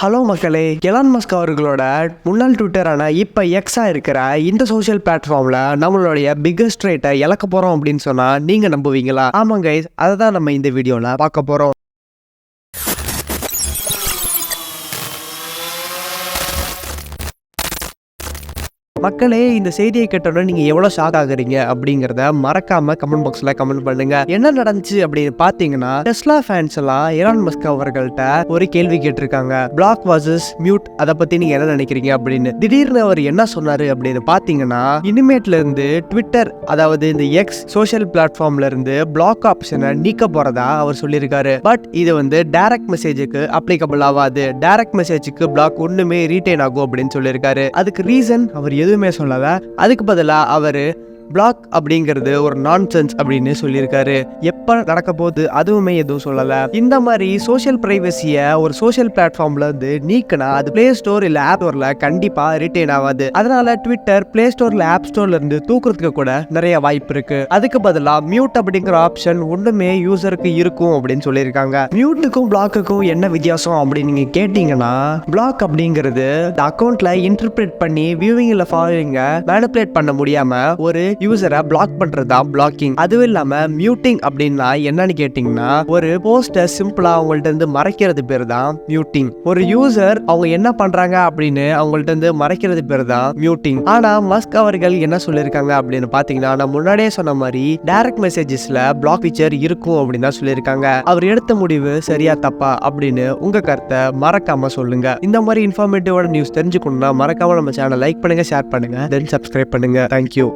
Hello மக்களே, Elon Musk அவர்களோட முன்னாள் ட்விட்டரான இப்போ எக்ஸா இருக்கிற இந்த சோஷியல் பிளாட்ஃபார்ம்ல நம்மளுடைய பிக்கஸ்ட் ரேட்டை இழக்க போறோம் அப்படின்னு சொன்னா நீங்க நம்புவீங்களா? ஆமாங்க கைஸ், அதை தான் நம்ம இந்த வீடியோல பார்க்க போறோம். மக்களே, இந்த செய்தியை கேட்டோன்னா நீங்க எவ்வளவு ஷாக் ஆகுறீங்க அப்படிங்கறத மறக்காம கமெண்ட் பாக்ஸ்ல கமெண்ட் பண்ணுங்க. என்ன நடந்துச்சு அப்படின்னு பாத்தீங்கன்னா, டெஸ்லா ஃபேன்ஸ் எல்லாம் எலான் மஸ்க் அவர்கள்ட்ட ஒரு கேள்வி கேட்டிருக்காங்க. பிளாக் வர்சஸ் மியூட், அதை பத்தி நீங்க என்ன நினைக்கிறீங்க அப்படின்னு. திடீர்னு அவர் என்ன சொன்னாரு அப்படின்னு பாத்தீங்கன்னா, இனிமேட்ல இருந்து ட்விட்டர், அதாவது இந்த எக்ஸ் சோஷியல் பிளாட்ஃபார்ம்ல இருந்து பிளாக் ஆப்ஷனை நீக்க போறதா அவர் சொல்லியிருக்காரு. பட் இது டைரக்ட் மெசேஜுக்கு அப்ளிகபிள் ஆகாது. டைரக்ட் மெசேஜுக்கு பிளாக் ஒண்ணுமே ரீட்டைன் ஆகும் அப்படின்னு சொல்லியிருக்காரு. அதுக்கு ரீசன் அவர் எதுவுமே சொல்லல. அதுக்கு பதிலா அவரு பிளாக் அப்படிங்கிறது ஒரு நான்சென்ஸ் அப்படின்னு சொல்லியிருக்காரு. எப்ப நடக்க போகுது அதுவுமே எதுவும் சொல்லல. இந்த மாதிரி சோஷியல் பிரைவசிய ஒரு சோஷியல் பிளாட்ஃபார்ம்ல இருந்து நீக்கினா அது பிளே ஸ்டோர் இல்ல ஆப் ஸ்டோர்ல கண்டிப்பா ரிட்டைன் ஆகாது. அதனால ட்விட்டர் பிளே ஸ்டோர்ல ஆப் ஸ்டோர்ல இருந்து தூக்குறதுக்கு கூட நிறைய வாய்ப்பு இருக்கு. அதுக்கு பதிலா மியூட் அப்படிங்கிற ஆப்ஷன் ஒண்ணுமே யூசருக்கு இருக்கும் அப்படின்னு சொல்லியிருக்காங்க. மியூட்டுக்கும் பிளாக்குக்கும் என்ன வித்தியாசம் அப்படின்னு நீங்க கேட்டீங்கன்னா, பிளாக் அப்படிங்கிறது அக்கௌண்ட்ல இன்டர்பிரேட் பண்ணி வியூவிங்ல ஃபாலோவிங்க மேனிபுலேட் பண்ண முடியாம ஒரு யூசரை பிளாக் பண்றதா பிளாக்கிங். அதுவும் இல்லாம மியூட்டிங் அப்படின்னா என்னன்னு கேட்டீங்கன்னா, ஒரு போஸ்ட சிம்பிளா அவங்கள்ட்ட இருந்து மறைக்கிறது பேர் தான் மியூட்டிங். ஒரு யூசர் அவங்க என்ன பண்றாங்க அப்படின்னு அவங்கள்ட்ட இருந்து மறைக்கிறது பேர் தான் மியூட்டிங். ஆனா மஸ்க் அவர்கள் என்ன சொல்லியிருக்காங்க அப்படின்னு பாத்தீங்கன்னா, நான் முன்னாடியே சொன்ன மாதிரி டைரக்ட் மெசேஜஸ்ல பிளாக் ஃபீச்சர் இருக்கும் அப்படின்னு தான் சொல்லியிருக்காங்க. அவர் எடுத்த முடிவு சரியா தப்பா அப்படின்னு உங்க கருத்தை மறக்காம சொல்லுங்க. இந்த மாதிரி இன்ஃபார்மேட்டிவான நியூஸ் தெரிஞ்சுக்கணும்னா மறக்காம நம்ம சேனல் லைக் பண்ணுங்க, ஷேர் பண்ணுங்க, தென் சப்ஸ்கிரைப் பண்ணுங்க. தேங்க்யூ.